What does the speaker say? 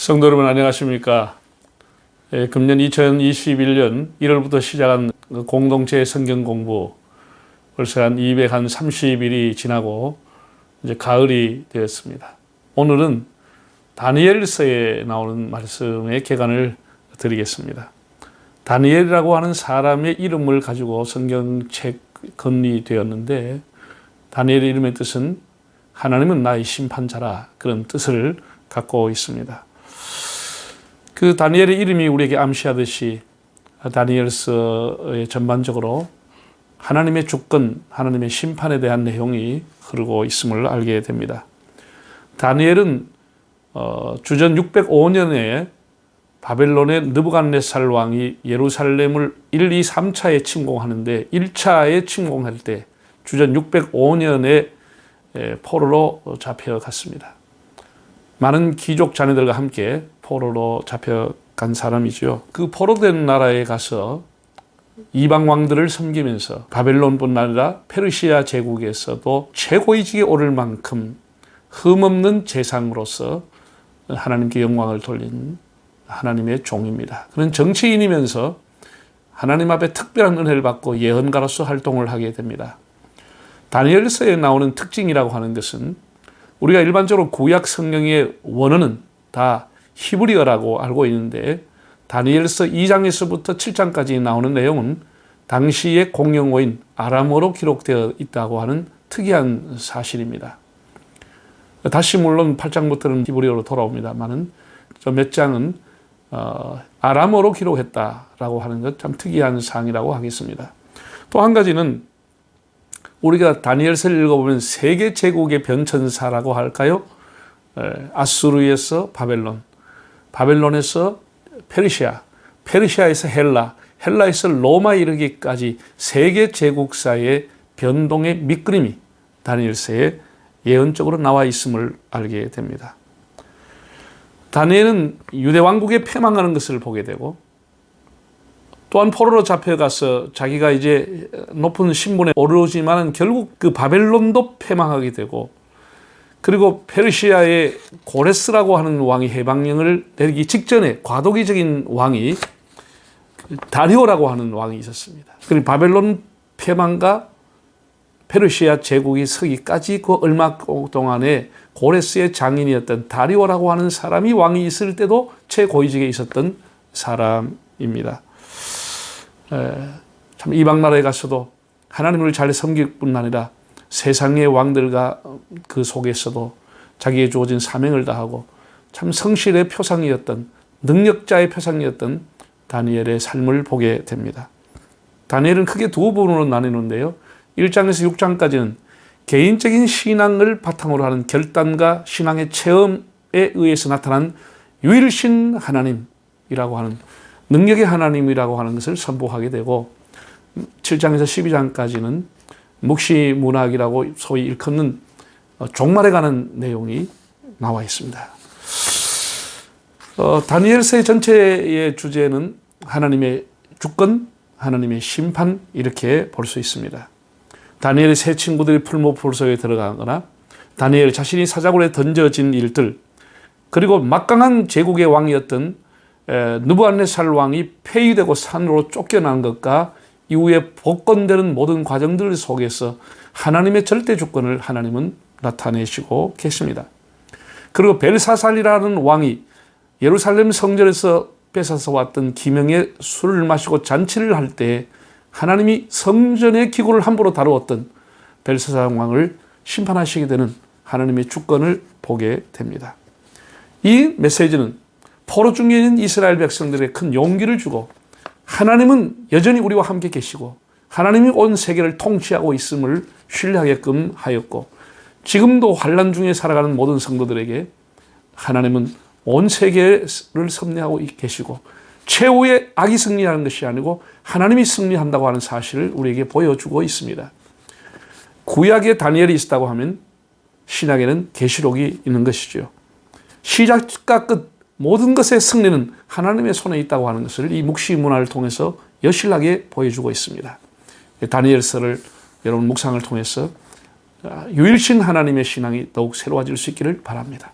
성도 여러분 안녕하십니까? 금년 2021년 1월부터 시작한 공동체 성경 공부 벌써 한 230일이 지나고 이제 가을이 되었습니다. 오늘은 다니엘서에 나오는 말씀의 개관을 드리겠습니다. 다니엘이라고 하는 사람의 이름을 가지고 성경책 건리되었는데 다니엘의 이름의 뜻은 하나님은 나의 심판자라 그런 뜻을 갖고 있습니다. 그 다니엘의 이름이 우리에게 암시하듯이 다니엘서의 전반적으로 하나님의 주권, 하나님의 심판에 대한 내용이 흐르고 있음을 알게 됩니다. 다니엘은 주전 605년에 바벨론의 느부갓네살 왕이 예루살렘을 1, 2, 3차에 침공하는데 1차에 침공할 때 주전 605년에 포로로 잡혀갔습니다. 많은 귀족 자녀들과 함께 포로로 잡혀간 사람이죠. 그 포로된 나라에 가서 이방 왕들을 섬기면서 바벨론뿐 아니라 페르시아 제국에서도 최고위직에 오를 만큼 흠없는 재상으로서 하나님께 영광을 돌린 하나님의 종입니다. 그는 정치인이면서 하나님 앞에 특별한 은혜를 받고 예언가로서 활동을 하게 됩니다. 다니엘서에 나오는 특징이라고 하는 것은 우리가 일반적으로 구약 성경의 원어는 다 히브리어라고 알고 있는데 다니엘서 2장에서부터 7장까지 나오는 내용은 당시의 공용어인 아람어로 기록되어 있다고 하는 특이한 사실입니다. 다시 물론 8장부터는 히브리어로 돌아옵니다만은 몇 장은 아람어로 기록했다라고 하는 것 참 특이한 사항이라고 하겠습니다. 또 한 가지는 우리가 다니엘서를 읽어보면 세계 제국의 변천사라고 할까요? 아수르에서 바벨론, 바벨론에서 페르시아, 페르시아에서 헬라, 헬라에서 로마에 이르기까지 세계 제국사의 변동의 밑그림이 다니엘서에 예언적으로 나와 있음을 알게 됩니다. 다니엘은 유대 왕국에 패망하는 것을 보게 되고 또한 포로로 잡혀가서 자기가 이제 높은 신분에 오르지만은 결국 그 바벨론도 패망하게 되고 그리고 페르시아의 고레스라고 하는 왕이 해방령을 내리기 직전에 과도기적인 왕이 다리오라고 하는 왕이 있었습니다. 그리고 바벨론 패망과 페르시아 제국이 서기까지 그 얼마 동안에 고레스의 장인이었던 다리오라고 하는 사람이 왕이 있을 때도 최고위직에 있었던 사람입니다. 참 이방 나라에 가서도 하나님을 잘 섬길 뿐 아니라 세상의 왕들과 그 속에서도 자기에 주어진 사명을 다하고 참 성실의 표상이었던 능력자의 표상이었던 다니엘의 삶을 보게 됩니다. 다니엘은 크게 두 부분으로 나뉘는데요. 1장에서 6장까지는 개인적인 신앙을 바탕으로 하는 결단과 신앙의 체험에 의해서 나타난 유일신 하나님이라고 하는 능력의 하나님이라고 하는 것을 선포하게 되고 7장에서 12장까지는 묵시문학이라고 소위 일컫는 종말에 관한 내용이 나와 있습니다. 다니엘서의 전체의 주제는 하나님의 주권, 하나님의 심판 이렇게 볼 수 있습니다. 다니엘의 세 친구들이 풀무불소에 들어가거나 다니엘 자신이 사자굴에 던져진 일들 그리고 막강한 제국의 왕이었던 느부갓네살 왕이 폐위되고 산으로 쫓겨난 것과 이후에 복권되는 모든 과정들 속에서 하나님의 절대 주권을 하나님은 나타내시고 계십니다. 그리고 벨사살이라는 왕이 예루살렘 성전에서 뺏어서 왔던 기명의 술을 마시고 잔치를 할 때 하나님이 성전의 기구를 함부로 다루었던 벨사살 왕을 심판하시게 되는 하나님의 주권을 보게 됩니다. 이 메시지는 포로 중에 있는 이스라엘 백성들에게 큰 용기를 주고 하나님은 여전히 우리와 함께 계시고 하나님이 온 세계를 통치하고 있음을 신뢰하게끔 하였고 지금도 환난 중에 살아가는 모든 성도들에게 하나님은 온 세계를 섭리하고 계시고 최후의 악이 승리하는 것이 아니고 하나님이 승리한다고 하는 사실을 우리에게 보여주고 있습니다. 구약에 다니엘이 있었다고 하면 신약에는 계시록이 있는 것이죠. 시작과 끝 모든 것의 승리는 하나님의 손에 있다고 하는 것을 이 묵시 문화를 통해서 여실하게 보여주고 있습니다. 다니엘서를 여러분 묵상을 통해서 유일신 하나님의 신앙이 더욱 새로워질 수 있기를 바랍니다.